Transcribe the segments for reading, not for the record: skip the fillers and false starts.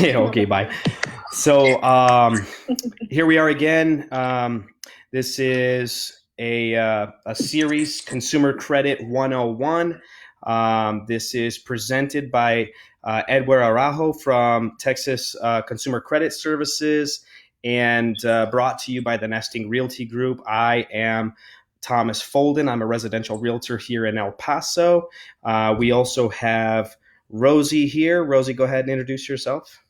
Okay, bye. So here we are again. This is a series, Consumer Credit 101. This is presented by Edward Araujo from Texas Consumer Credit Services and brought to you by the Nesting Realty Group. I am Thomas Folden. I'm a residential realtor here in El Paso. We also have Rosie here. Rosie, go ahead and introduce yourself.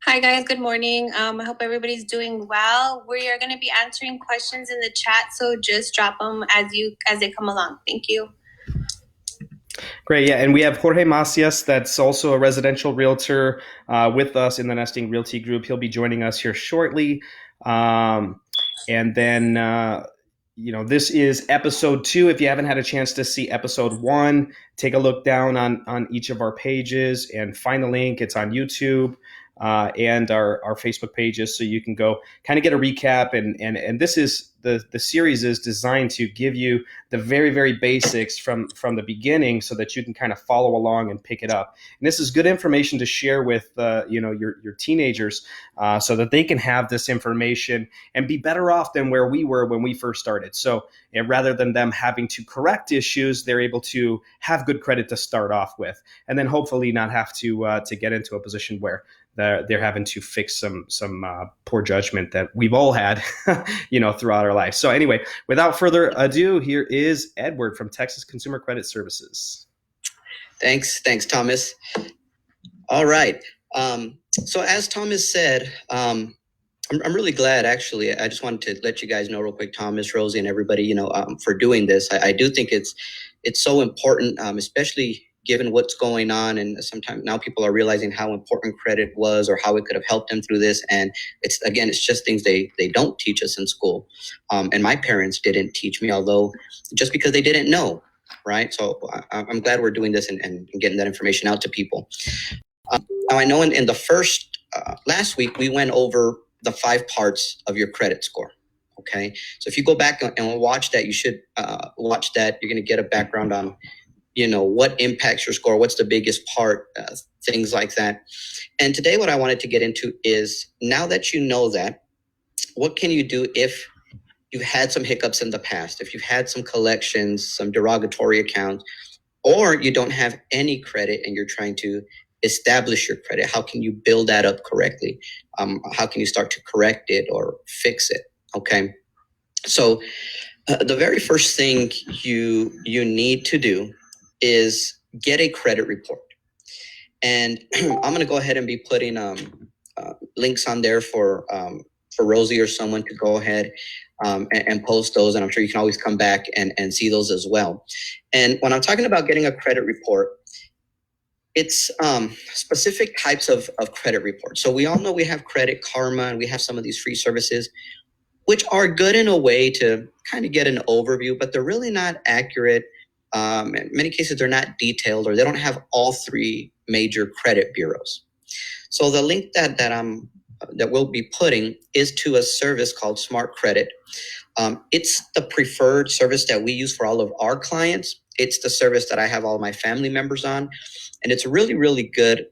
Hi guys, good morning. I hope everybody's doing well. We are going to be answering questions in the chat, so just drop them as they come along. Thank you. Great, yeah, and we have Jorge Macias, that's also a residential realtor with us in the Nesting Realty Group. He'll be joining us here shortly. And then, this is episode 2. If you haven't had a chance to see episode 1, take a look down on each of our pages and find the link. It's on YouTube. And our Facebook pages, so you can go kind of get a recap. And this is the series is designed to give you the very, very basics from the beginning, so that you can kind of follow along and pick it up. And this is good information to share with your teenagers, so that they can have this information and be better off than where we were when we first started. So rather than them having to correct issues, they're able to have good credit to start off with, and then hopefully not have to get into a position where they're having to fix some poor judgment that we've all had, throughout our life. So anyway, without further ado, here is Edward from Texas Consumer Credit Services. Thanks, Thomas. All right. So as Thomas said, I'm really glad. Actually, I just wanted to let you guys know real quick, Thomas, Rosie, and everybody, for doing this. I do think it's so important, especially given what's going on, and sometimes now people are realizing how important credit was or how it could have helped them through this. And it's just things they don't teach us in school. And my parents didn't teach me, although just because they didn't know, right? So I'm glad we're doing this and getting that information out to people. Now I know in the first, last week, we went over the 5 parts of your credit score. Okay. So if you go back and watch that, you should watch that. You're going to get a background on what impacts your score, what's the biggest part, things like that. And today what I wanted to get into is, now that you know that, what can you do if you've had some hiccups in the past, if you've had some collections, some derogatory accounts, or you don't have any credit and you're trying to establish your credit? How can you build that up correctly? How can you start to correct it or fix it? Okay. So the very first thing you need to do is get a credit report. And I'm going to go ahead and be putting links on there for Rosie or someone to go ahead and post those. And I'm sure you can always come back and see those as well. And when I'm talking about getting a credit report, it's specific types of credit reports. So we all know we have Credit Karma and we have some of these free services, which are good in a way to kind of get an overview, but they're really not accurate. In many cases, they're not detailed, or they don't have all 3 major credit bureaus. So the link that we'll be putting is to a service called Smart Credit. It's the preferred service that we use for all of our clients. It's the service that I have all my family members on, and it's really, really good.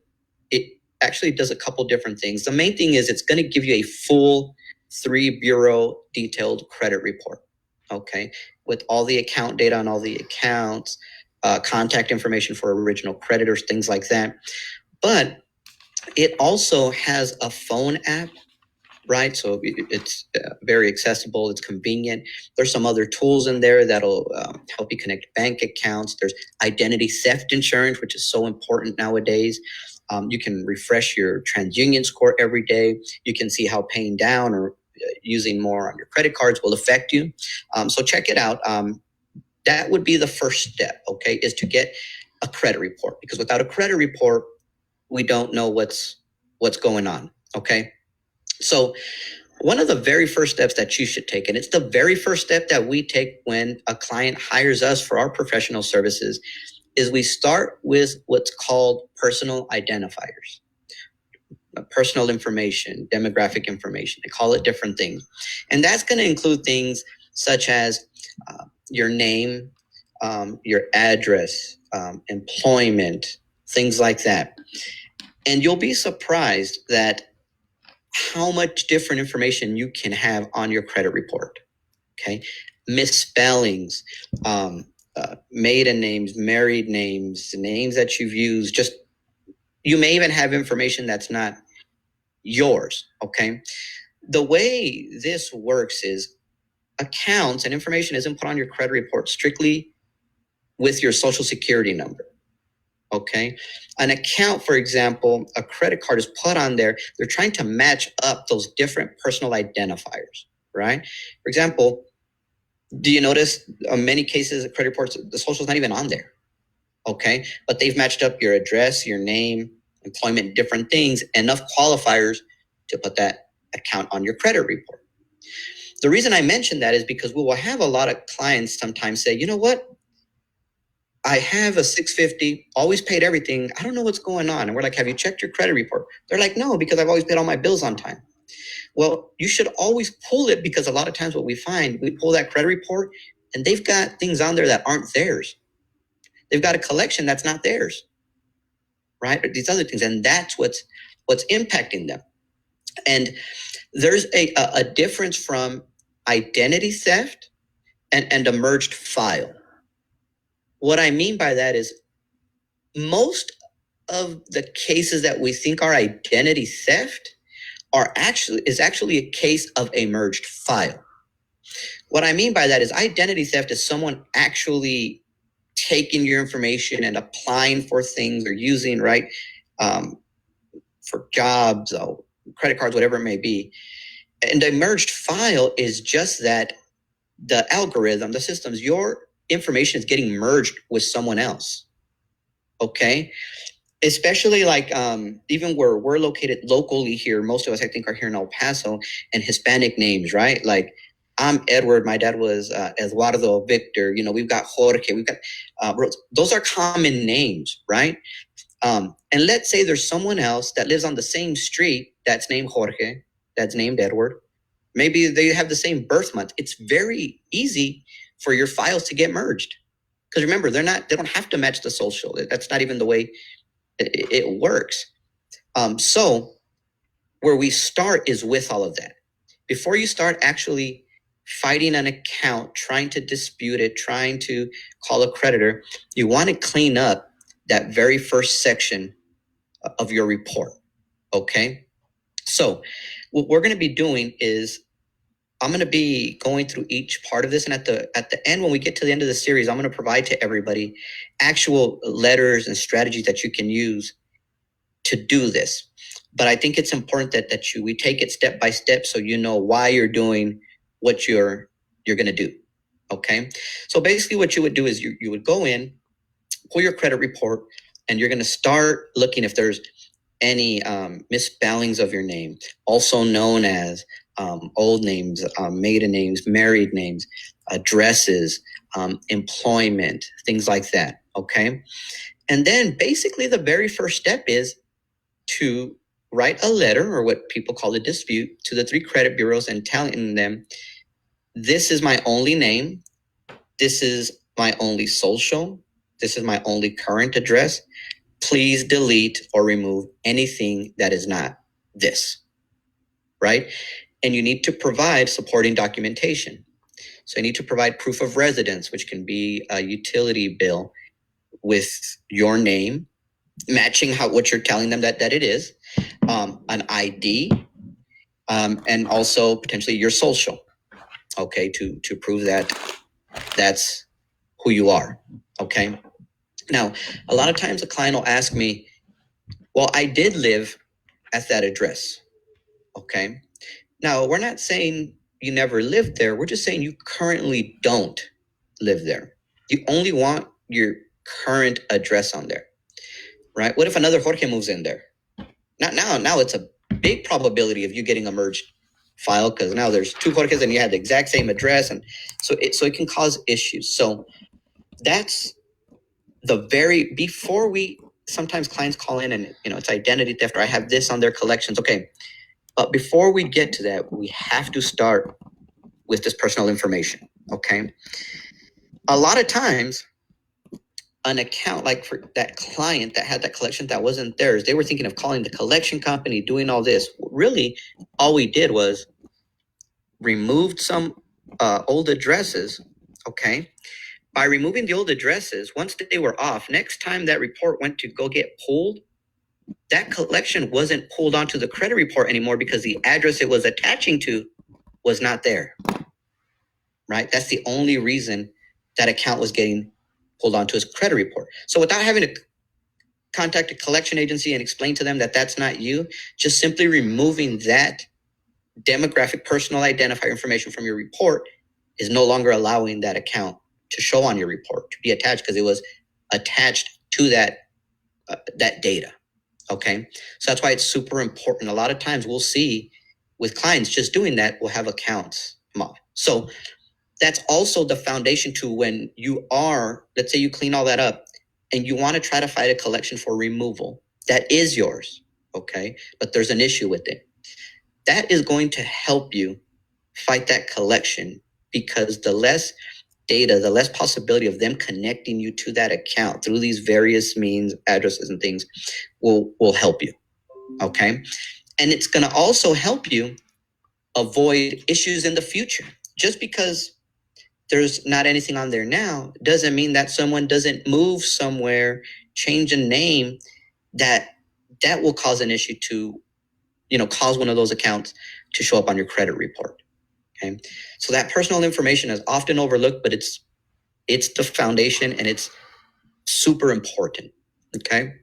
It actually does a couple different things. The main thing is it's going to give you a full 3 bureau detailed credit report. Okay, with all the account data on all the accounts, contact information for original creditors, things like that. But it also has a phone app, right? So it's very accessible. It's convenient. There's some other tools in there that'll help you connect bank accounts. There's identity theft insurance, which is so important nowadays. You can refresh your TransUnion score every day. You can see how paying down or using more on your credit cards will affect you. So check it out. That would be the first step, okay, is to get a credit report, because without a credit report, we don't know what's going on, okay? So one of the very first steps that you should take, and it's the very first step that we take when a client hires us for our professional services, is we start with what's called personal identifiers. Personal information, demographic information. They call it different things. And that's going to include things such as your name, your address, employment, things like that. And you'll be surprised that how much different information you can have on your credit report. Okay, misspellings, maiden names, married names, names that you've used. Just you may even have information that's not yours. Okay, the way this works is accounts and information isn't put on your credit report strictly with your social security number. Okay, an account, for example, a credit card is put on there. They're trying to match up those different personal identifiers, right? For example, do you notice in many cases credit reports the social is not even on there? Okay, but they've matched up your address, your name, employment, different things, enough qualifiers to put that account on your credit report. The reason I mention that is because we will have a lot of clients sometimes say, you know what, I have a 650, always paid everything. I don't know what's going on. And we're like, have you checked your credit report? They're like, no, because I've always paid all my bills on time. Well, you should always pull it, because a lot of times what we find, we pull that credit report and they've got things on there that aren't theirs. They've got a collection that's not theirs, right? Or these other things. And that's what's impacting them. And there's a difference from identity theft and a merged file. What I mean by that is most of the cases that we think are identity theft is actually a case of a merged file. What I mean by that is identity theft is someone actually taking your information and applying for things or using, right, for jobs, credit cards, whatever it may be. And a merged file is just that the algorithm, the systems, your information is getting merged with someone else. Okay. Especially like even where we're located locally here, most of us I think are here in El Paso, and Hispanic names, right? Like I'm Edward, my dad was Eduardo, Victor, we've got Jorge, we've got those are common names, right? And let's say there's someone else that lives on the same street that's named Jorge, that's named Edward. Maybe they have the same birth month. It's very easy for your files to get merged. Because remember, they don't have to match the social. That's not even the way it works. So where we start is with all of that. Before you start actually fighting an account, trying to dispute it, trying to call a creditor, you want to clean up that very first section of your report. Okay. So what we're going to be doing is I'm going to be going through each part of this, and at the end, when we get to the end of the series, I'm going to provide to everybody actual letters and strategies that you can use to do this. But I think it's important that we take it step by step, so you know why you're doing what you're going to do. Okay. So basically, what you would do is you would go in, pull your credit report, and you're going to start looking if there's any misspellings of your name, also known as old names, maiden names, married names, addresses, employment, things like that. Okay. And then basically the very first step is to write a letter, or what people call a dispute, to the 3 credit bureaus and telling them, this is my only name. This is my only social. This is my only current address. Please delete or remove anything that is not this, right? And you need to provide supporting documentation. So you need to provide proof of residence, which can be a utility bill with your name, matching what you're telling them that it is, an ID, and also potentially your social, okay, to prove that that's who you are, okay? Now, a lot of times a client will ask me, well, I did live at that address, okay? Now, we're not saying you never lived there. We're just saying you currently don't live there. You only want your current address on there, right? What if another Jorge moves in there? Not now. Now it's a big probability of you getting a merged file, because now there's 2 Jorges and you have the exact same address, and so it can cause issues. So that's before we, sometimes clients call in and it's identity theft, or I have this on their collections. Okay, but before we get to that, we have to start with this personal information. Okay, a lot of times an account like for that client that had that collection that wasn't theirs. They were thinking of calling the collection company, doing all this. Really, all we did was removed some old addresses. Okay. By removing the old addresses, once they were off, next time that report went to go get pulled, that collection wasn't pulled onto the credit report anymore because the address it was attaching to was not there. Right? That's the only reason that account was getting pulled onto his credit report. So without having to contact a collection agency and explain to them that that's not you, just simply removing that demographic personal identifier information from your report is no longer allowing that account to show on your report, to be attached, because it was attached to that data. Okay, so that's why it's super important. A lot of times we'll see with clients just doing that, we'll have accounts come off. So that's also the foundation to when you are, let's say you clean all that up and you want to try to fight a collection for removal. That is yours, okay? But there's an issue with it. That is going to help you fight that collection, because the less data, the less possibility of them connecting you to that account through these various means, addresses and things will help you, okay? And it's going to also help you avoid issues in the future. Just because there's not anything on there now doesn't mean that someone doesn't move somewhere, change a name, that will cause an issue to, cause one of those accounts to show up on your credit report. Okay. So that personal information is often overlooked, but it's the foundation and it's super important. Okay.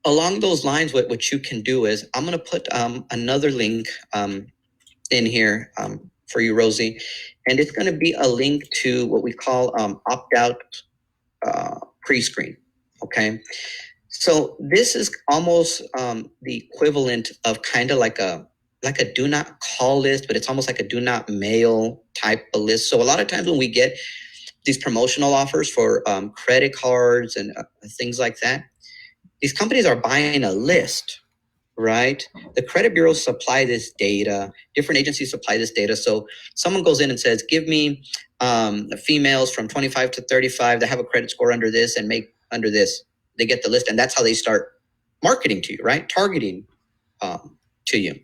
Along those lines, what you can do is I'm going to put another link in here for you, Rosie, and it's going to be a link to what we call opt-out pre-screen. Okay. So this is almost the equivalent of kind of like a do not call list, but it's almost like a do not mail type of list. So a lot of times when we get these promotional offers for credit cards and things like that, these companies are buying a list, right? The credit bureaus supply this data, different agencies supply this data. So someone goes in and says, give me females from 25 to 35 that have a credit score under this and make under this. They get the list, and that's how they start marketing to you, right? Targeting to you.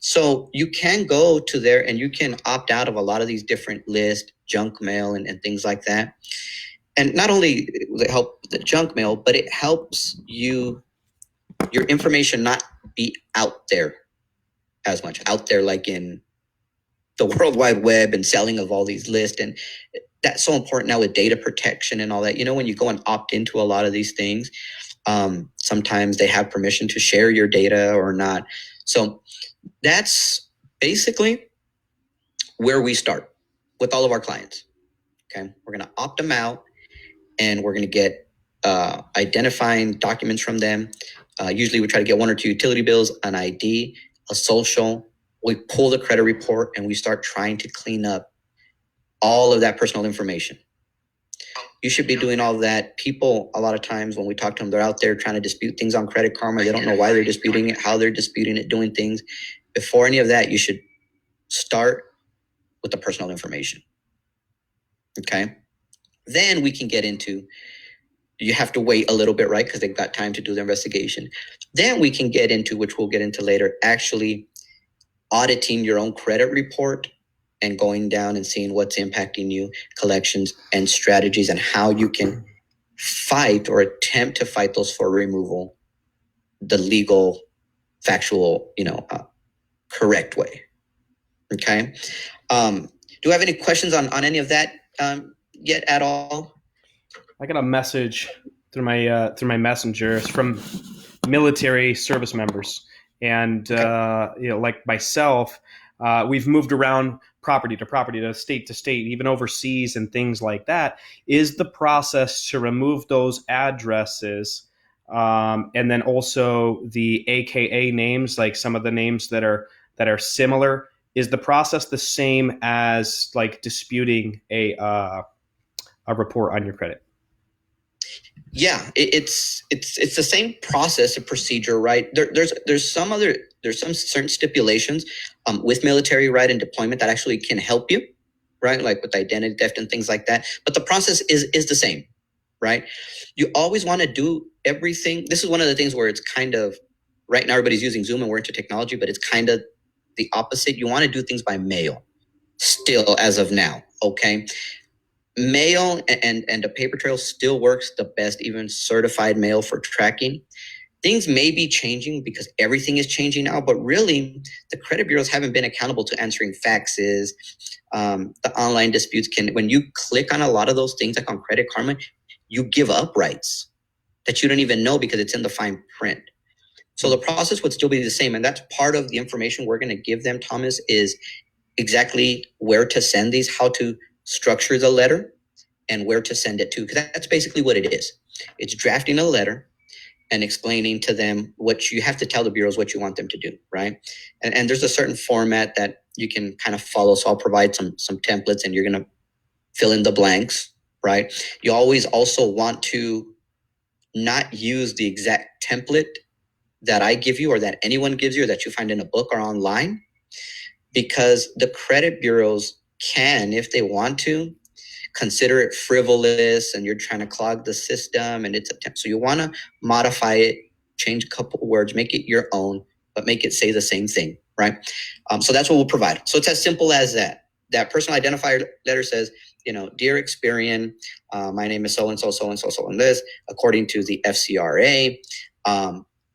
So you can go to there and you can opt out of a lot of these different lists, junk mail and things like that. And not only will it help the junk mail, but it helps your information not be out there as much, out there like in the World Wide Web and selling of all these lists. And that's so important now with data protection and all that. When you go and opt into a lot of these things, sometimes they have permission to share your data or not. So that's basically where we start with all of our clients. Okay. We're going to opt them out and we're going to get identifying documents from them. Usually we try to get 1 or 2 utility bills, an ID, a social. We pull the credit report and we start trying to clean up all of that personal information. You should be doing all of that. People, a lot of times when we talk to them, they're out there trying to dispute things on Credit Karma. They don't know why they're disputing it, how they're disputing it, doing things. Before any of that, you should start with the personal information. Okay. Then we can get into, you have to wait a little bit, right? Because they've got time to do the investigation. Then we can get into, which we'll get into later, actually auditing your own credit report and going down and seeing what's impacting you, collections and strategies, and how you can fight or attempt to fight those for removal the legal, factual, correct way. Okay. Do you have any questions on any of that yet at all? I got a message through my messenger. It's from military service members, and like myself, we've moved around property to property, to state, even overseas and things like that. Is the process to remove those addresses, and then also the AKA names, like some of the names that are similar? Is the process the same as like disputing a report on your credit? Yeah, it's the same process and procedure, right? There's some certain stipulations with military, right, and deployment that actually can help you, right, like with identity theft and things like that. But the process is the same. right? You always want to do everything. This is one of the things where it's kind of, right now everybody's using Zoom and we're into technology, but it's kind of the opposite. You want to do things by mail still as of now, okay? Mail and a paper trail still works the best, even certified mail for tracking. Things may be changing because everything is changing now, but really the credit bureaus haven't been accountable to answering faxes. The online disputes when you click on a lot of those things like on Credit Karma, you give up rights that you don't even know because it's in the fine print. So the process would still be the same. And that's part of the information we're going to give them, Thomas, is exactly where to send these, how to structure the letter, and where to send it to. Because that's basically what it is. It's drafting a letter and explaining to them what you have to tell the bureaus what you want them to do, right? And there's a certain format that you can kind of follow. So I'll provide some templates and you're going to fill in the blanks, right? You always also want to not use the exact template that I give you or that anyone gives you or that you find in a book or online, because the credit bureaus can, if they want to, consider it frivolous and you're trying to clog the system and it's so you want to modify it, change a couple words, make it your own, but make it say the same thing, right? So that's what we'll provide. So it's as simple as that. That personal identifier letter says, dear Experian, my name is so-and-so, so-and-so, so-and this, according to the FCRA,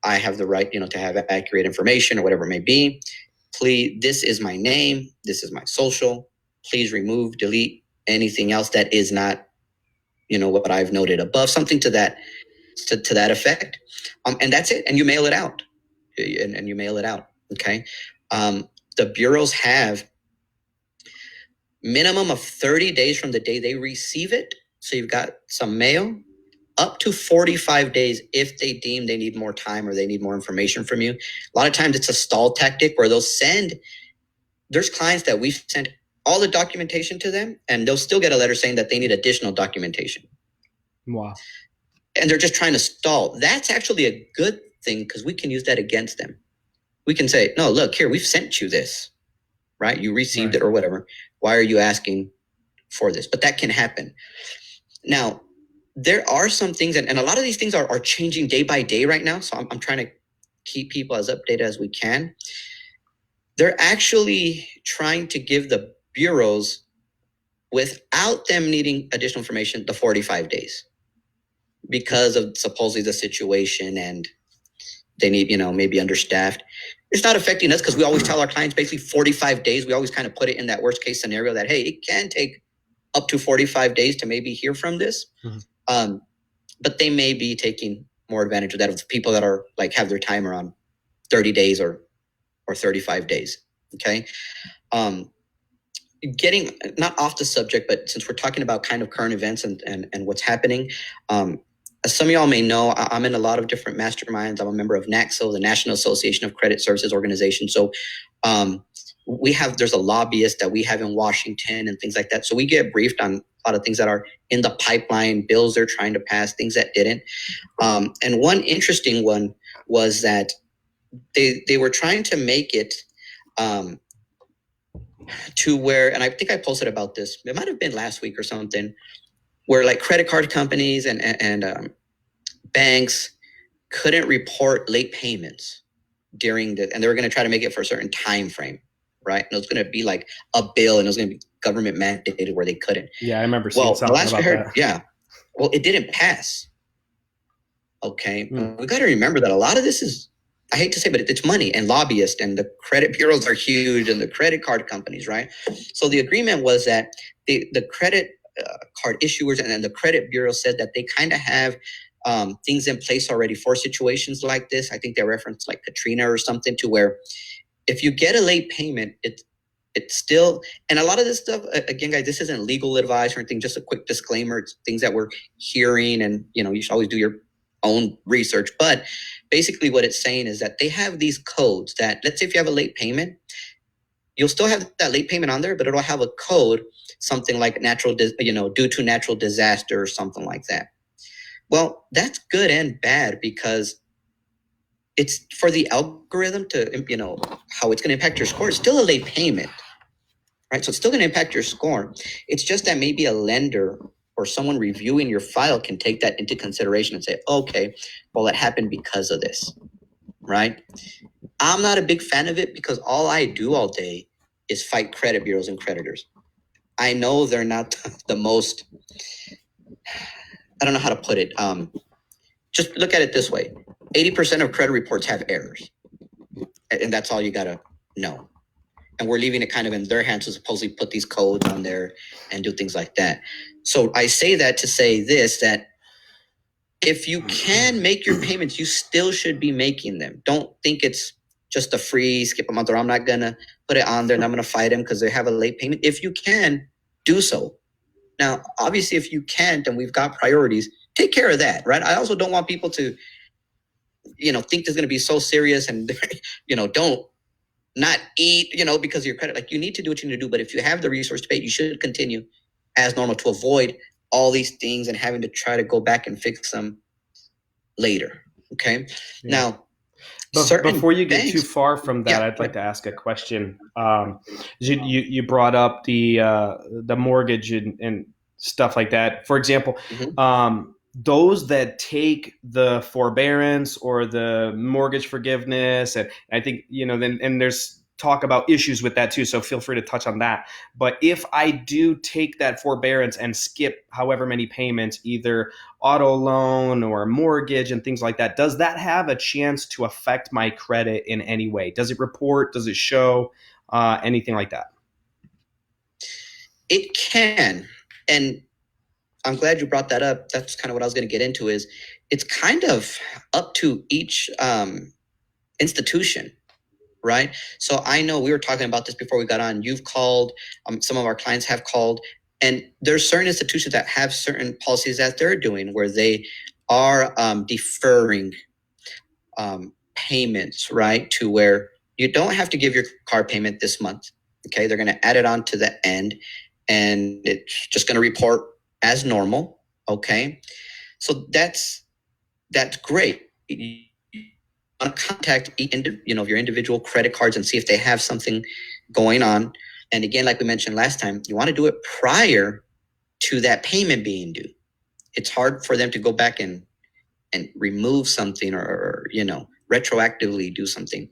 I have the right, to have accurate information or whatever it may be. Please, this is my name. This is my social. Please remove, delete anything else that is not, what I've noted above, something to that effect. And that's it. And you mail it out. And you mail it out. Okay. The bureaus have minimum of 30 days from the day they receive it. So you've got some mail, up to 45 days if they deem they need more time or they need more information from you. A lot of times it's a stall tactic where there's clients that we've sent all the documentation to them and they'll still get a letter saying that they need additional documentation. Wow. And they're just trying to stall. That's actually a good thing because we can use that against them. We can say, no, look here, we've sent you this, right? You received it or whatever. Why are you asking for this? But that can happen. Now, there are some things, and a lot of these things are changing day by day right now. So I'm trying to keep people as updated as we can. They're actually trying to give the bureaus, without them needing additional information, the 45 days because of supposedly the situation and they need, maybe understaffed. It's not affecting us because we always tell our clients basically 45 days. We always kind of put it in that worst case scenario that, hey, it can take up to 45 days to maybe hear from this. Mm-hmm. But they may be taking more advantage of that of the people that are have their timer on 30 days or 35 days. Okay. Getting not off the subject, but since we're talking about kind of current events and what's happening, as some of y'all may know, I'm in a lot of different masterminds. I'm a member of NACSO, the National Association of Credit Services Organization. So there's a lobbyist that we have in Washington and things like that. So we get briefed on a lot of things that are in the pipeline, bills they're trying to pass, things that didn't. And one interesting one was that they were trying to make it to where, and I think I posted about this, it might have been last week or something, where credit card companies and banks couldn't report late payments and they were going to try to make it for a certain time frame, right? And it was going to be like a bill and it was going to be government mandated where they couldn't. Yeah, I remember seeing something about that. Yeah. Well, it didn't pass. Okay. We got to remember that a lot of this is, I hate to say, but it's money and lobbyists and the credit bureaus are huge and the credit card companies, right? So the agreement was that the credit card issuers and the credit bureau said that they kind of have things in place already for situations like this. I think they referenced Katrina or something, to where if you get a late payment, it's still, and a lot of this stuff, again, guys, this isn't legal advice or anything, just a quick disclaimer. It's things that we're hearing and, you should always do your own research. But basically what it's saying is that they have these codes that, let's say if you have a late payment, you'll still have that late payment on there, but it'll have a code, something like due to natural disaster or something like that. Well, that's good and bad because it's for the algorithm to, how it's going to impact your score. It's still a late payment, right? So it's still going to impact your score. It's just that maybe a lender or someone reviewing your file can take that into consideration and say, okay, well, it happened because of this, right? I'm not a big fan of it because all I do all day is fight credit bureaus and creditors. I know they're not the most, I don't know how to put it. Just look at it this way. 80% of credit reports have errors. And that's all you got to know. And we're leaving it kind of in their hands to supposedly put these codes on there and do things like that. So I say that to say this, that if you can make your payments, you still should be making them. Don't think it's just a free skip a month, or I'm not going to put it on there and I'm going to fight them because they have a late payment. If you can, do so. Now, obviously, if you can't, and we've got priorities, take care of that, right? I also don't want people to, think there's going to be so serious and, don't not eat, because of your credit. Like, you need to do what you need to do. But if you have the resource to pay, you should continue as normal to avoid all these things and having to try to go back and fix them later. Okay. Yeah. Now, but before you get too far from that, I'd like to ask a question. You brought up the mortgage and stuff like that. For example, those that take the forbearance or the mortgage forgiveness, and I think, then there's talk about issues with that too, so feel free to touch on that. But if I do take that forbearance and skip however many payments, either auto loan or mortgage and things like that, does that have a chance to affect my credit in any way? Does it report? Does it show? Anything like that? It can. And I'm glad you brought that up. That's kind of what I was going to get into. Is it's kind of up to each institution, right? So I know we were talking about this before we got on. You've called, some of our clients have called, and there's certain institutions that have certain policies that they're doing where they are deferring payments, right? To where you don't have to give your car payment this month. Okay, they're going to add it on to the end, and it's just going to report as normal. Okay, so that's great. You want to contact your individual credit cards and see if they have something going on. And again, like we mentioned last time, you want to do it prior to that payment being due. It's hard for them to go back and remove something or retroactively do something.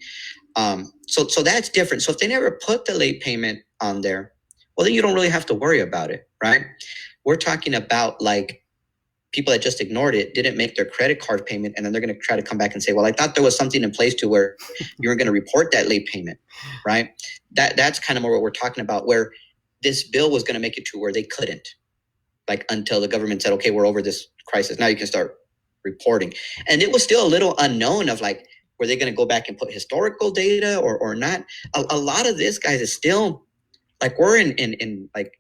So that's different. So if they never put the late payment on there, well, then you don't really have to worry about it, right? We're talking about like people that just ignored it, didn't make their credit card payment, and then they're going to try to come back and say, well, I thought there was something in place to where you were going to report that late payment, right? That's kind of more what we're talking about, where this bill was going to make it to where they couldn't, like until the government said, okay, we're over this crisis. Now you can start reporting. And it was still a little unknown of like, were they going to go back and put historical data or not? A lot of this, guys, is still like we're in like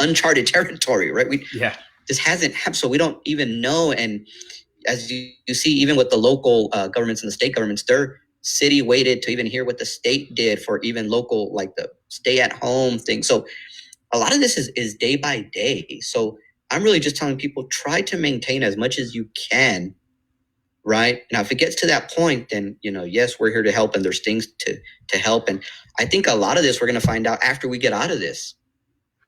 uncharted territory, right? This hasn't happened, so we don't even know. And as you see, even with the local governments and the state governments, their city waited to even hear what the state did for even local, like the stay at home thing. So a lot of this is day by day. So I'm really just telling people, try to maintain as much as you can, right? Now, if it gets to that point, then, yes, we're here to help, and there's things to help. And I think a lot of this we're going to find out after we get out of this,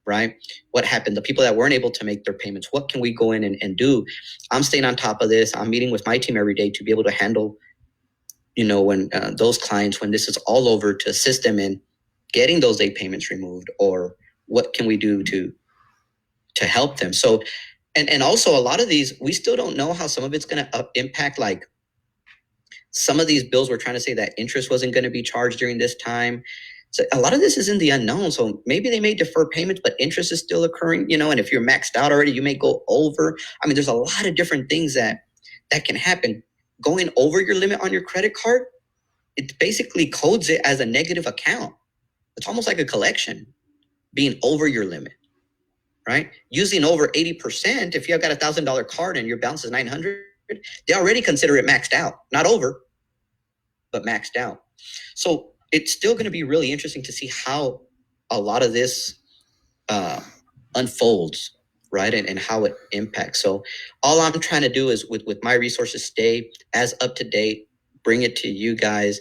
right? What happened? The people that weren't able to make their payments, what can we go in and do? I'm staying on top of this. I'm meeting with my team every day to be able to handle, when those clients, when this is all over, to assist them in getting those late payments removed, or what can we do to help them? So, and also a lot of these, we still don't know how some of it's going to impact, like some of these bills we're trying to say that interest wasn't going to be charged during this time. So a lot of this is in the unknown. So maybe they may defer payments, but interest is still occurring, and if you're maxed out already, you may go over. I mean, there's a lot of different things that can happen. Going over your limit on your credit card, it basically codes it as a negative account. It's almost like a collection, being over your limit, right? Using over 80%, if you have got $1,000 card and your balance is 900, they already consider it maxed out, not over, but maxed out. So it's still going to be really interesting to see how a lot of this unfolds, right? And how it impacts. So all I'm trying to do is with my resources, stay as up to date, bring it to you guys.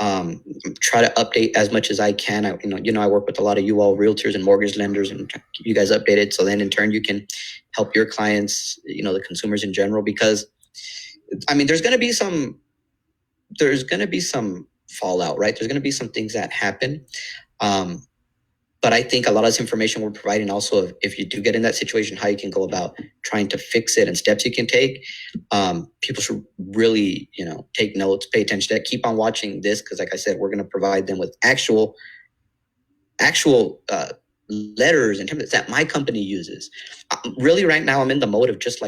Try to update as much as I can. I work with a lot of you all realtors and mortgage lenders, and you guys update it. So then in turn, you can help your clients, the consumers in general, because there's going to be some fallout, right? There's going to be some things that happen. But I think a lot of this information we're providing also, if you do get in that situation, how you can go about trying to fix it and steps you can take. People should really, take notes, pay attention to that, keep on watching this, because like I said, we're going to provide them with actual letters and templates that my company uses. Really, right now, I'm in the mode of just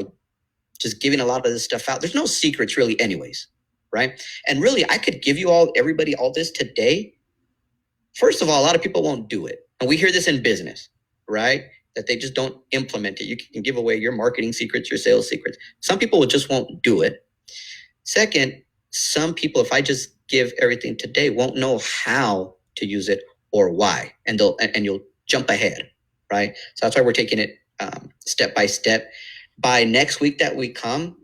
giving a lot of this stuff out. There's no secrets really anyways, right? And really, I could give everybody all this today. First of all, a lot of people won't do it. And we hear this in business, right? That they just don't implement it. You can give away your marketing secrets, your sales secrets. Some people just won't do it. Second, some people, if I just give everything today, won't know how to use it or why. And you'll jump ahead, right? So that's why we're taking it step by step. By next week that we come,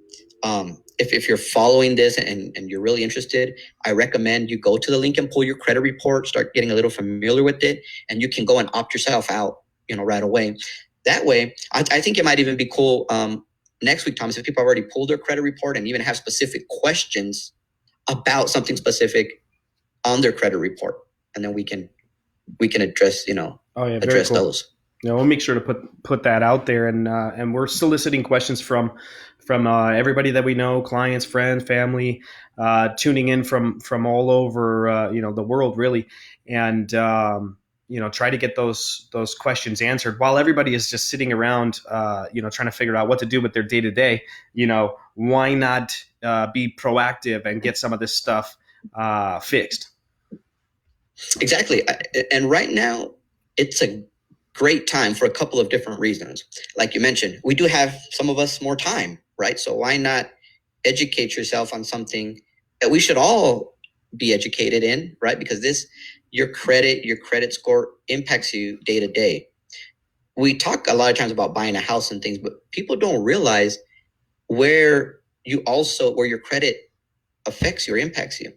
if you're following this and you're really interested, I recommend you go to the link and pull your credit report, start getting a little familiar with it, and you can go and opt yourself out, right away. That way, I think it might even be cool next week, Thomas, if people have already pulled their credit report and even have specific questions about something specific on their credit report, and then we can address, address cool. those. We'll make sure to put that out there, and we're soliciting questions from everybody that we know, clients, friends, family, tuning in from all over the world, really, and try to get those questions answered while everybody is just sitting around, trying to figure out what to do with their day to day. Why not be proactive and get some of this stuff fixed? Exactly, and right now it's a great time for a couple of different reasons. Like you mentioned, we do have, some of us, more time, right? So why not educate yourself on something that we should all be educated in, right? Because your credit score impacts you day to day. We talk a lot of times about buying a house and things, but people don't realize where your credit affects you or impacts you.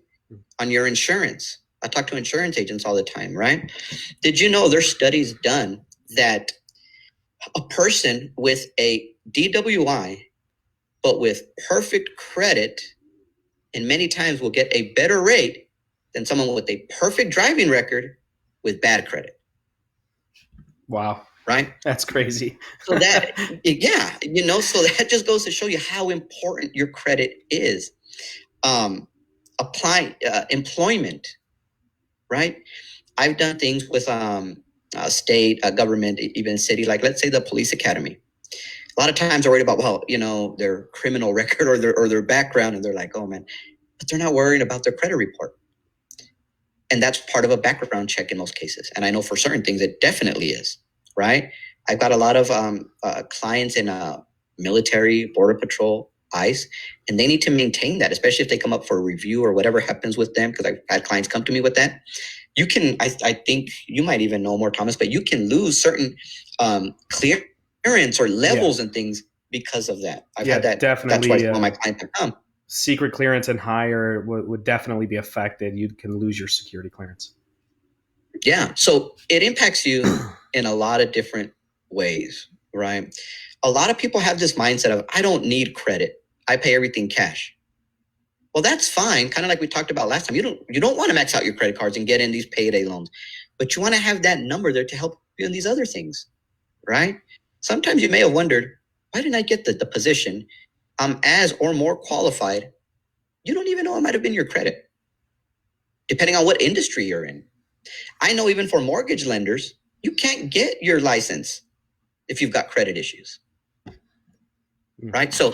On your insurance. I talk to insurance agents all the time, right? Did you know there's studies done that a person with a DWI, but with perfect credit, and many times will get a better rate than someone with a perfect driving record with bad credit? Wow. Right? That's crazy. So so that just goes to show you how important your credit is. Employment, right? I've done things with state, government, even city, like let's say the police academy. A lot of times they're worried about, their criminal record or their background, and they're like, oh man, but they're not worrying about their credit report. And that's part of a background check in most cases. And I know for certain things it definitely is, right? I've got a lot of clients in military, border patrol, ICE, and they need to maintain that, especially if they come up for a review or whatever happens with them, because I've had clients come to me with that. You can, I think you might even know more, Thomas, but you can lose certain clearance or levels and things because of that. I've had that. Definitely. That's why some of my clients have come. Secret clearance and higher would definitely be affected. You can lose your security clearance. Yeah. So it impacts you in a lot of different ways, right? A lot of people have this mindset of, I don't need credit. I pay everything cash. Well, that's fine. Kind of like we talked about last time. You don't want to max out your credit cards and get in these payday loans, but you want to have that number there to help you in these other things, right? Sometimes you may have wondered, why didn't I get the position? I'm as or more qualified. You don't even know it might have been your credit, depending on what industry you're in. I know even for mortgage lenders, you can't get your license if you've got credit issues, right? So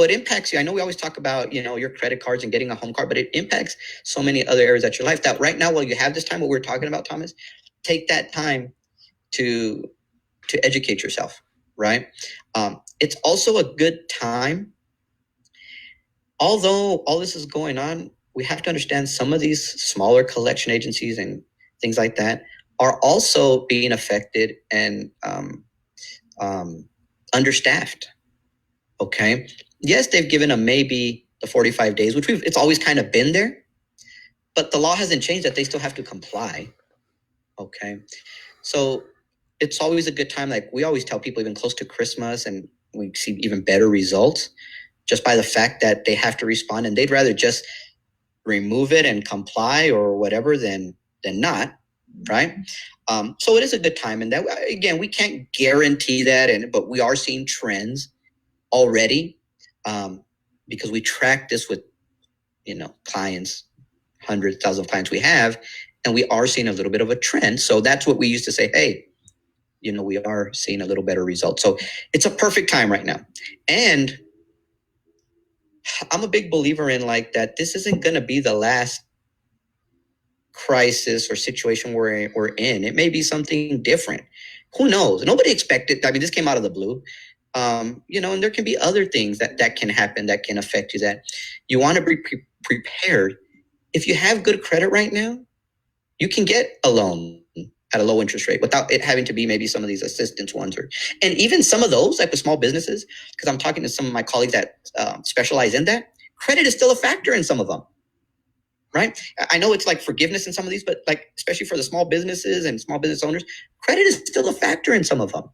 it impacts you. I know we always talk about, your credit cards and getting a home card, but it impacts so many other areas of your life that right now, while you have this time, what we're talking about, Thomas, take that time to educate yourself, right? It's also a good time. Although all this is going on, we have to understand some of these smaller collection agencies and things like that are also being affected and understaffed. Okay. Yes, they've given them maybe the 45 days, which it's always kind of been there. but the law hasn't changed that they still have to comply. Okay. So it's always a good time. Like we always tell people, even close to Christmas, and we see even better results just by the fact that they have to respond, and they'd rather just remove it and comply or whatever than not, right? So it is a good time, and that again, we can't guarantee that, but we are seeing trends already, because we track this with clients, hundreds, thousands of clients we have, and we are seeing a little bit of a trend. So that's what we used to say, hey, we are seeing a little better result. So it's a perfect time right now. And I'm a big believer in like that this isn't going to be the last crisis or situation we're in. It may be something different. Who knows? Nobody expected. I mean, this came out of the blue. And there can be other things that can happen that can affect you, that you want to be prepared. If you have good credit right now, you can get a loan at a low interest rate without it having to be maybe some of these assistance ones, and even some of those type of small businesses, because I'm talking to some of my colleagues that specialize in that. Credit is still a factor in some of them, right? I know it's like forgiveness in some of these, but like especially for the small businesses and small business owners, credit is still a factor in some of them.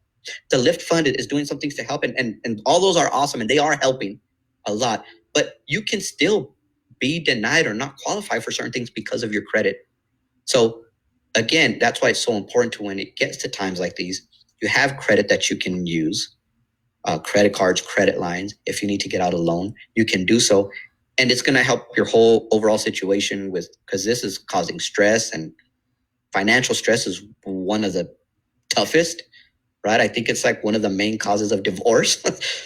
The Lift Fund is doing some things to help, and all those are awesome, and they are helping a lot. But you can still be denied or not qualify for certain things because of your credit. So again, that's why it's so important to, when it gets to times like these, you have credit that you can use, credit cards, credit lines. If you need to get out a loan, you can do so. And it's going to help your whole overall situation because this is causing stress, and financial stress is one of the toughest, right? I think it's like one of the main causes of divorce.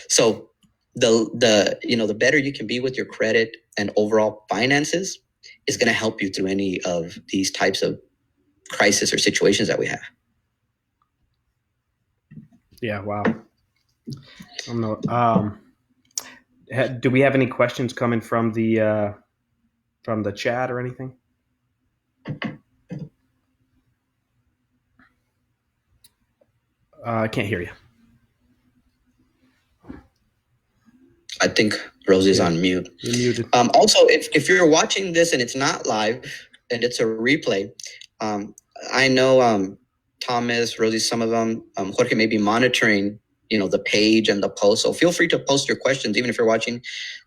So the better you can be with your credit and overall finances is going to help you through any of these types of crisis or situations that we have. Yeah. Wow. I don't know. Do we have any questions coming from the chat or anything? I can't hear you. I think Rosie's on mute. You're muted. Also, if you're watching this and it's not live and it's a replay, I know Thomas, Rosie, some of them, Jorge may be monitoring, the page and the post. So feel free to post your questions, even if you're watching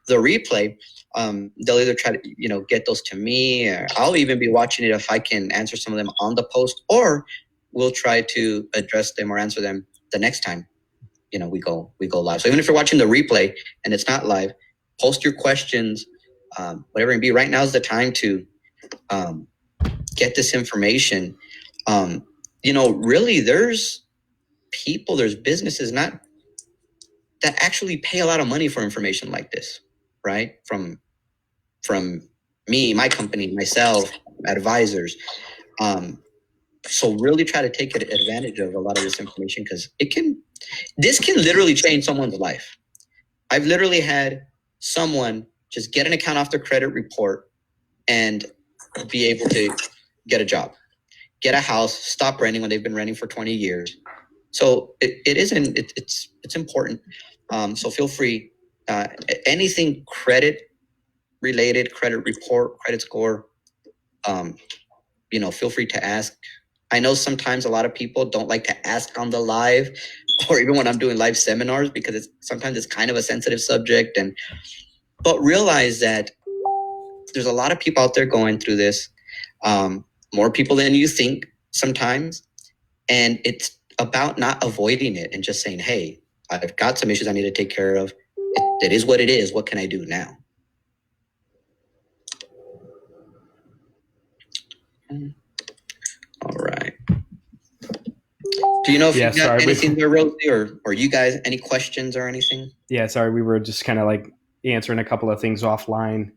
the replay. They'll either try to, get those to me, or I'll even be watching it if I can answer some of them on the post, or we'll try to address them or answer them the next time, we go live. So even if you're watching the replay and it's not live, post your questions, whatever it be. Right now is the time to get this information. Really, there's businesses that actually pay a lot of money for information like this, right? From me, my company, myself, advisors. So really try to take advantage of a lot of this information, because this can literally change someone's life. I've literally had someone just get an account off their credit report and be able to get a job, get a house, stop renting when they've been renting for 20 years. So it's important. So feel free, anything credit related, credit report, credit score, feel free to ask. I know sometimes a lot of people don't like to ask on the live, or even when I'm doing live seminars, because sometimes it's kind of a sensitive subject. But realize that there's a lot of people out there going through this, more people than you think sometimes. And it's about not avoiding it and just saying, hey, I've got some issues I need to take care of. It is what it is. What can I do now? All right. Do you know if you got anything there, Rosie, or you guys, any questions or anything? Yeah, sorry. We were just kind of like answering a couple of things offline.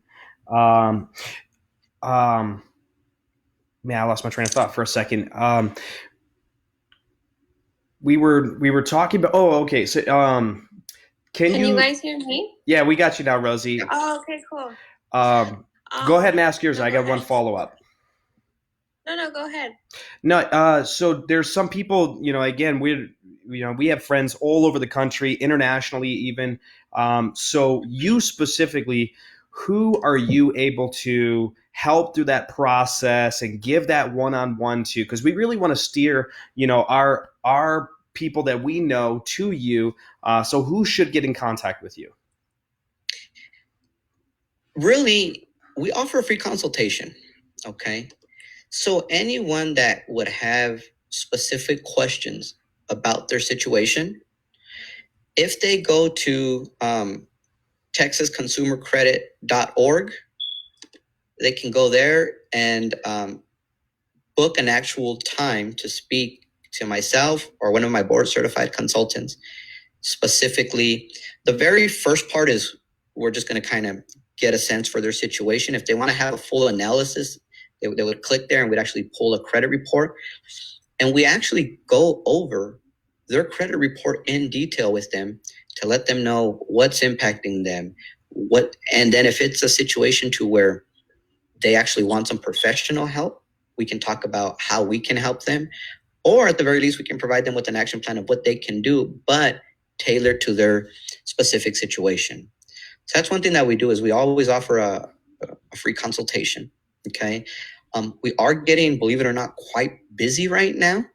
Man, I lost my train of thought for a second. We were talking about. Oh, okay. So, can you guys hear me? Yeah, we got you now, Rosie. Oh, okay, cool. Go ahead and ask yours. I got one follow up. No, go ahead. No, so there's some people. Again, we have friends all over the country, internationally even. So you specifically, who are you able to help through that process and give that one-on-one to, because we really want to steer, our people that we know to you. So who should get in contact with you? Really, we offer a free consultation. Okay. So anyone that would have specific questions about their situation, if they go to texasconsumercredit.org, they can go there and book an actual time to speak to myself or one of my board certified consultants. Specifically, the very first part is we're just going to kind of get a sense for their situation. If they want to have a full analysis, they would click there and we'd actually pull a credit report. And we actually go over their credit report in detail with them to let them know what's impacting them, and then if it's a situation to where they actually want some professional help, we can talk about how we can help them, or at the very least, we can provide them with an action plan of what they can do, but tailored to their specific situation. So that's one thing that we do is we always offer a free consultation. Okay. We are getting, believe it or not, quite busy right now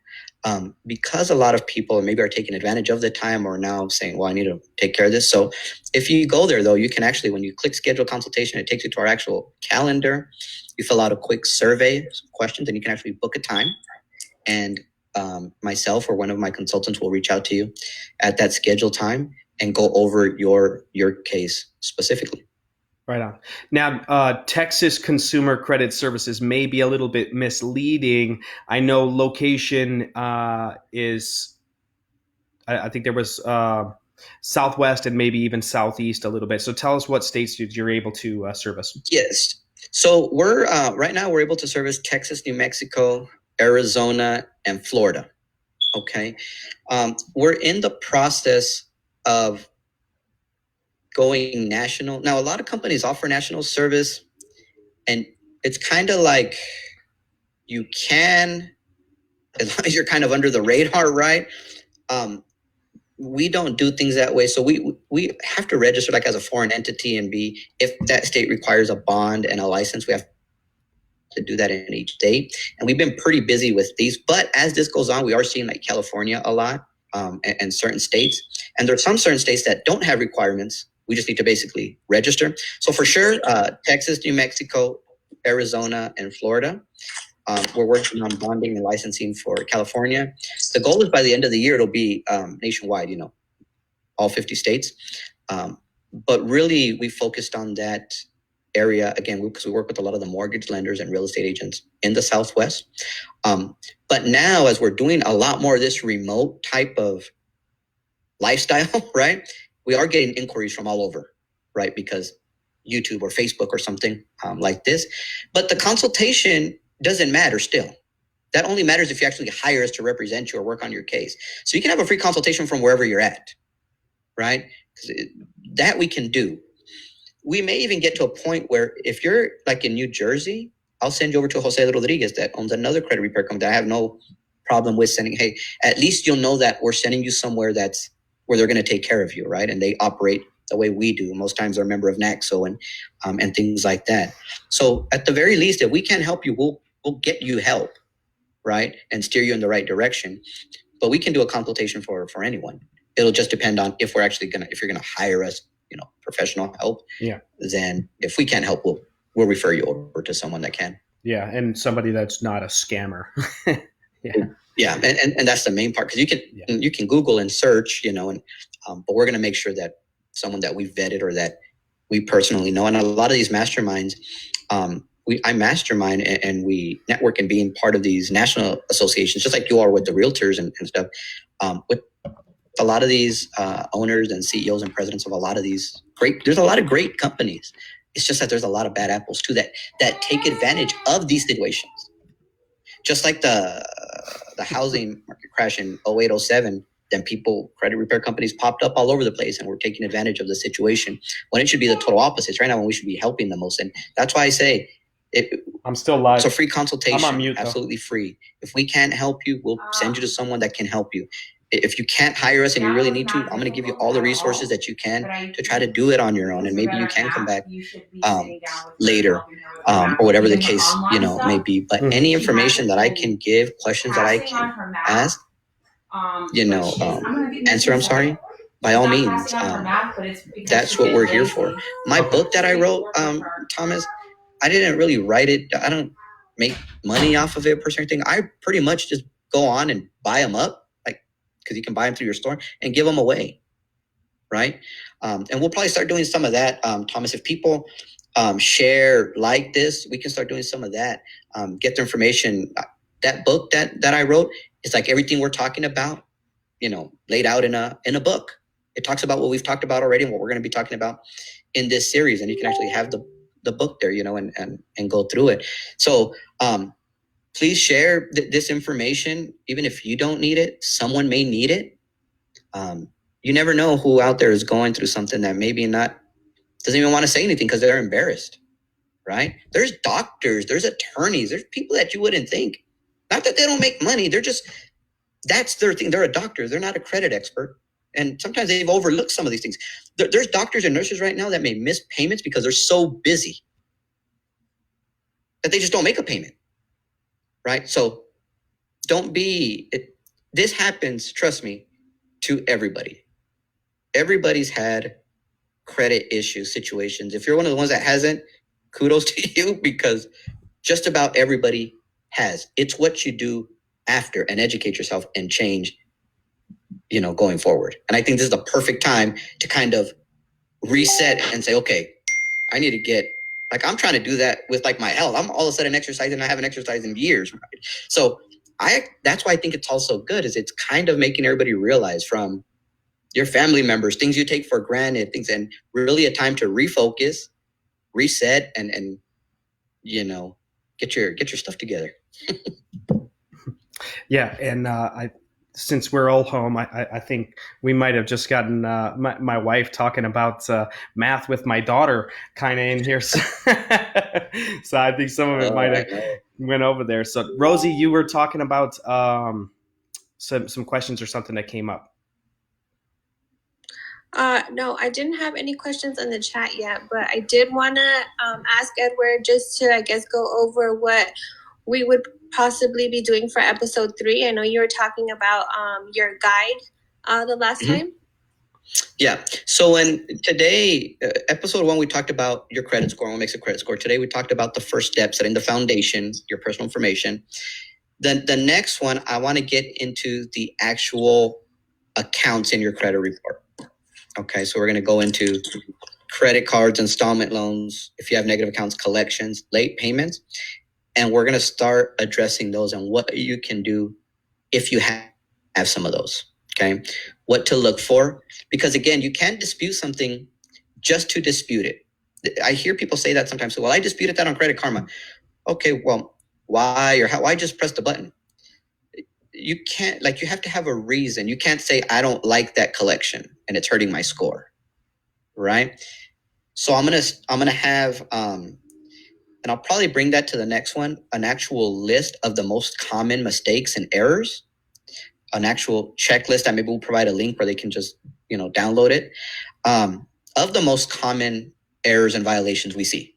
because a lot of people maybe are taking advantage of the time or now saying, well, I need to take care of this. So if you go there, though, you can actually, when you click schedule consultation, it takes you to our actual calendar. You fill out a quick survey, some questions, and you can actually book a time. And myself or one of my consultants will reach out to you at that scheduled time and go over your case specifically. Right on. Now, Texas Consumer Credit Services may be a little bit misleading. I know location is, I think there was Southwest and maybe even Southeast a little bit. So tell us what states you're able to service. Yes. So we're right now we're able to service Texas, New Mexico, Arizona, and Florida. Okay. We're in the process of going national. Now, a lot of companies offer national service, and it's kind of like you can, as long as you're kind of under the radar, right? We don't do things that way. So we have to register like as a foreign entity and if that state requires a bond and a license, we have to do that in each state. And we've been pretty busy with these. But as this goes on, we are seeing like California a lot and certain states. And there are some certain states that don't have requirements. We just need to basically register. So for sure, Texas, New Mexico, Arizona, and Florida. We're working on bonding and licensing for California. The goal is by the end of the year, it'll be nationwide, all 50 states. But really, we focused on that area, again, because we work with a lot of the mortgage lenders and real estate agents in the Southwest. But now, as we're doing a lot more of this remote type of lifestyle, right, we are getting inquiries from all over, right, because YouTube or Facebook or something like this. But the consultation doesn't matter still. That only matters if you actually hire us to represent you or work on your case. So you can have a free consultation from wherever you're at, right? That we can do. We may even get to a point where if you're like in New Jersey, I'll send you over to Jose Rodriguez that owns another credit repair company. I have no problem with sending, hey, at least you'll know that we're sending you somewhere where they're going to take care of you, right? And they operate the way we do. Most times they're a member of NACSO and things like that. So at the very least, if we can help you, we'll get you help, right? And steer you in the right direction. But we can do a consultation for anyone. It'll just depend on if you're going to hire us, professional help. Yeah. Then if we can't help, we'll refer you over to someone that can. Yeah. And somebody that's not a scammer. Yeah. Yeah. And that's the main part. Cause you can Google and search, but we're going to make sure that someone that we've vetted or that we personally know. And a lot of these masterminds, I mastermind and we network and being part of these national associations, just like you are with the realtors and stuff, with a lot of these owners and CEOs and presidents of a lot of these there's a lot of great companies. It's just that there's a lot of bad apples too that take advantage of these situations. Just like the housing market crash in 08, 07, then credit repair companies popped up all over the place and were taking advantage of the situation when it should be the total opposite. Right now when we should be helping the most. And that's why I say, I'm still live. It's a free consultation. I'm on mute, absolutely free. If we can't help you, we'll send you to someone that can help you. if you can't hire us and you really need to, I'm going to give you all the resources that you can to try to do it on your own. And maybe you can come back later, or whatever the case, may be. But any information that I can give, questions that I can ask, answer, I'm sorry, by all means. That's what we're here for. My book that I wrote, Thomas, I didn't really write it. I don't make money off of it per se. I pretty much just go on and buy them up, like, because you can buy them through your store and give them away, right? And we'll probably start doing some of that, Thomas. If people share like this, we can start doing some of that. Get the information. That book that I wrote is like everything we're talking about, laid out in a book. It talks about what we've talked about already and what we're going to be talking about in this series. And you can actually have the book there, and go through it. So please share this information. Even if you don't need it, someone may need it. You never know who out there is going through something that maybe doesn't even want to say anything because they're embarrassed, right? There's doctors, there's attorneys, there's people that you wouldn't think. Not that they don't make money. That's their thing. They're a doctor. They're not a credit expert. And sometimes they've overlooked some of these things. There's doctors and nurses right now that may miss payments because they're so busy that they just don't make a payment, right? So this happens, trust me, to everybody. Everybody's had credit issues, situations. If you're one of the ones that hasn't, kudos to you, because just about everybody has. It's what you do after and educate yourself and change, going forward. And I think this is the perfect time to kind of reset and say, okay, I need to get, like, I'm trying to do that with like my health. I'm all of a sudden exercising and I haven't exercised in years. Right? So that's why I think it's also good, is it's kind of making everybody realize, from your family members, things you take for granted, things, and really a time to refocus, reset, and get your stuff together. Yeah, and since we're all home, I think we might have just gotten my wife talking about math with my daughter kind of in here. So, so I think some of it might have went over there. So Rosie, you were talking about some questions or something that came up. No, I didn't have any questions in the chat yet, but I did want to ask Edward just to, I guess, go over what we would possibly be doing for episode 3. I know you were talking about your guide the last time. Yeah. So in today, episode 1, we talked about your credit score, what makes a credit score. Today, we talked about the first step, setting the foundation, your personal information. Then the next one, I want to get into the actual accounts in your credit report. Okay. So we're going to go into credit cards, installment loans, if you have negative accounts, collections, late payments. And we're going to start addressing those and what you can do if you have some of those. Okay. What to look for. Because again, you can't dispute something just to dispute it. I hear people say that sometimes. So, well, I disputed that on Credit Karma. Okay, well, why or how? Why just press the button? You can't, you have to have a reason. You can't say, I don't like that collection and it's hurting my score. Right. So I'm going to have, and I'll probably bring that to the next one, an actual list of the most common mistakes and errors, an actual checklist that maybe we'll provide a link where they can just, download it, of the most common errors and violations we see,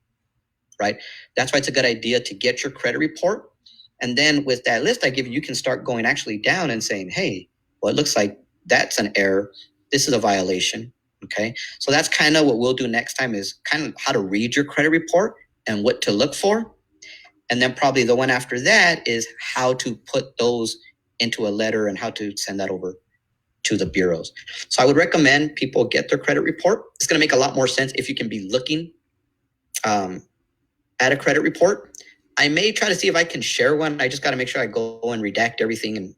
right? That's why it's a good idea to get your credit report. And then with that list I give you, you can start going actually down and saying, hey, well, it looks like that's an error. This is a violation. Okay. So that's kind of what we'll do next time, is kind of how to read your credit report and what to look for. And then probably the one after that is how to put those into a letter and how to send that over to the bureaus. So I would recommend people get their credit report. It's going to make a lot more sense if you can be looking at a credit report. I may try to see if I can share one. I just got to make sure I go and redact everything and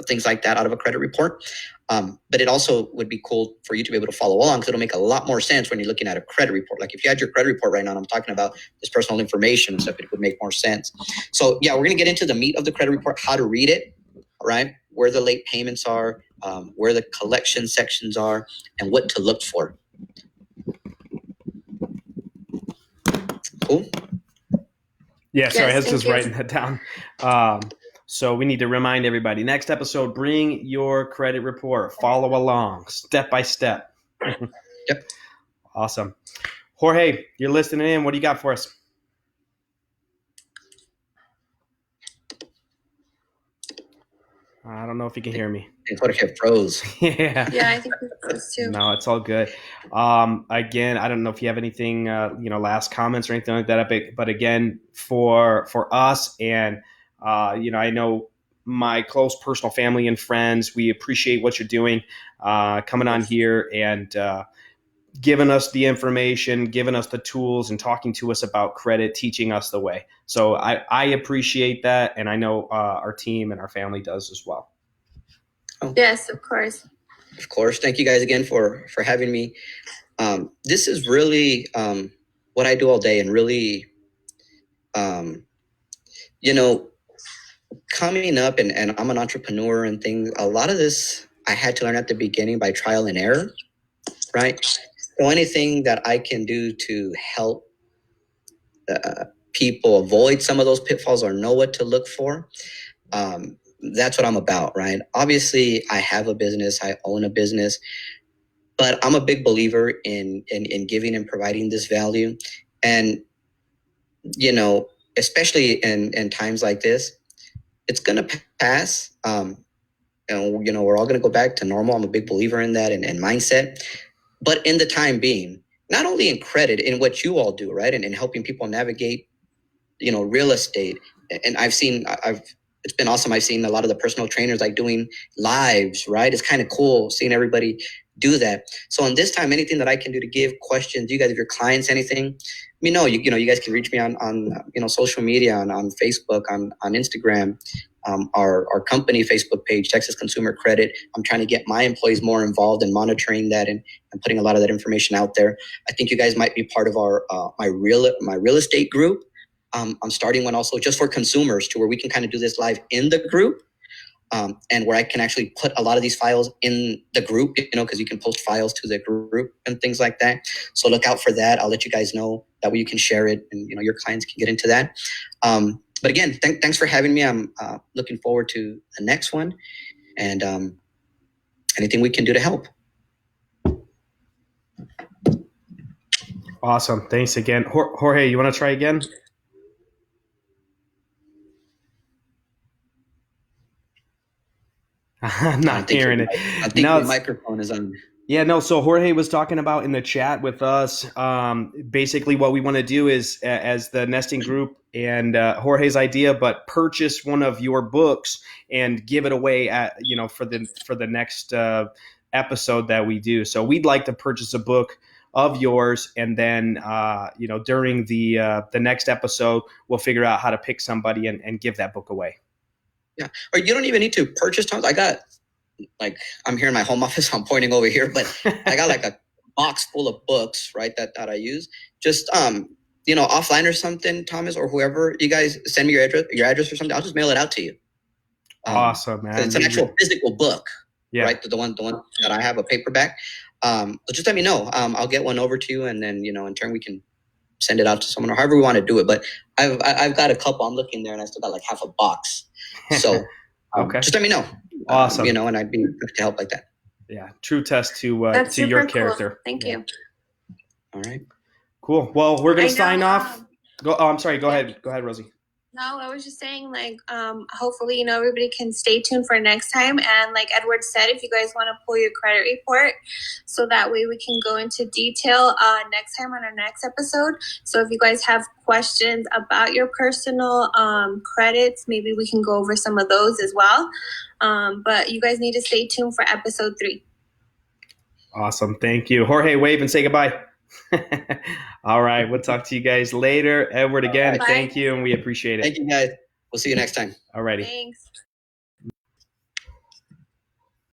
things like that out of a credit report. But it also would be cool for you to be able to follow along, because it'll make a lot more sense when you're looking at a credit report. Like if you had your credit report right now, and I'm talking about this personal information and stuff, it would make more sense. So yeah, we're going to get into the meat of the credit report, how to read it, right? Where the late payments are, where the collection sections are, and what to look for. Cool. Yeah, sorry, I was just writing that down. So we need to remind everybody, next episode, bring your credit report, follow along step by step. Yep. Awesome. Jorge, you're listening in. What do you got for us? I don't know if you can hear me. And Jorge froze. Yeah. Yeah, I think we froze too. No, it's all good. Again, I don't know if you have anything, last comments or anything like that. But again, for us and, I know my close personal family and friends, we appreciate what you're doing, coming on here and giving us the information, giving us the tools, and talking to us about credit, teaching us the way. So I appreciate that, and I know our team and our family does as well. Yes, of course. Of course. Thank you guys again for having me. This is really what I do all day, and really, coming up and I'm an entrepreneur and things. A lot of this I had to learn at the beginning by trial and error, right? So anything that I can do to help people avoid some of those pitfalls or know what to look for, that's what I'm about, right? Obviously, I have a business, I own a business, but I'm a big believer in giving and providing this value. And, especially in times like this, it's going to pass. And, we're all going to go back to normal. I'm a big believer in that and mindset. But in the time being, not only in credit, in what you all do, right? And in helping people navigate, real estate. And it's been awesome. I've seen a lot of the personal trainers like doing lives, right? It's kind of cool seeing everybody do that. So in this time, anything that I can do to give questions, you guys, if your clients, anything, let me know. You guys can reach me on social media, on Facebook, on Instagram, our company Facebook page, Texas Consumer Credit. I'm trying to get my employees more involved in monitoring that and putting a lot of that information out there. I think you guys might be part of our my real estate group. I'm starting one also just for consumers, to where we can kind of do this live in the group, and where I can actually put a lot of these files in the group, because you can post files to the group and things like that. So look out for that. I'll let you guys know. That way you can share it, and your clients can get into that. But again, thanks for having me. I'm looking forward to the next one, and anything we can do to help. Awesome. Thanks again. Jorge, you want to try again? I'm not hearing it. I think the microphone is on. Yeah, no. So Jorge was talking about in the chat with us. Basically, what we want to do is, as the nesting group, and Jorge's idea, but purchase one of your books and give it away at for the next episode that we do. So we'd like to purchase a book of yours, and then during the next episode, we'll figure out how to pick somebody and give that book away. Yeah, or you don't even need to purchase tons. I got, I'm here in my home office. I'm pointing over here, but I got like a box full of books, right? That I use. Just offline or something, Thomas or whoever. You guys send me your address or something. I'll just mail it out to you. Awesome, man. It's an actual physical book, yeah. Right? The one that I have, a paperback. But just let me know. I'll get one over to you, and then in turn we can send it out to someone, or however we want to do it. But I've got a couple. I'm looking there, and I still got like half a box. So okay, just let me know. Awesome. And I'd be happy to help like that. Yeah, true test to your character. Cool. Thank you. All right. Cool. Well, we're gonna sign off. I'm sorry. Go ahead. Go ahead, Rosie. No, I was just saying, hopefully, everybody can stay tuned for next time. And like Edward said, if you guys want to pull your credit report, so that way we can go into detail next time on our next episode. So if you guys have questions about your personal credits, maybe we can go over some of those as well. But you guys need to stay tuned for episode 3. Awesome. Thank you. Jorge, wave and say goodbye. All right. We'll talk to you guys later. Edward, again, thank you, and we appreciate it. Thank you, guys. We'll see you next time. All righty. Thanks.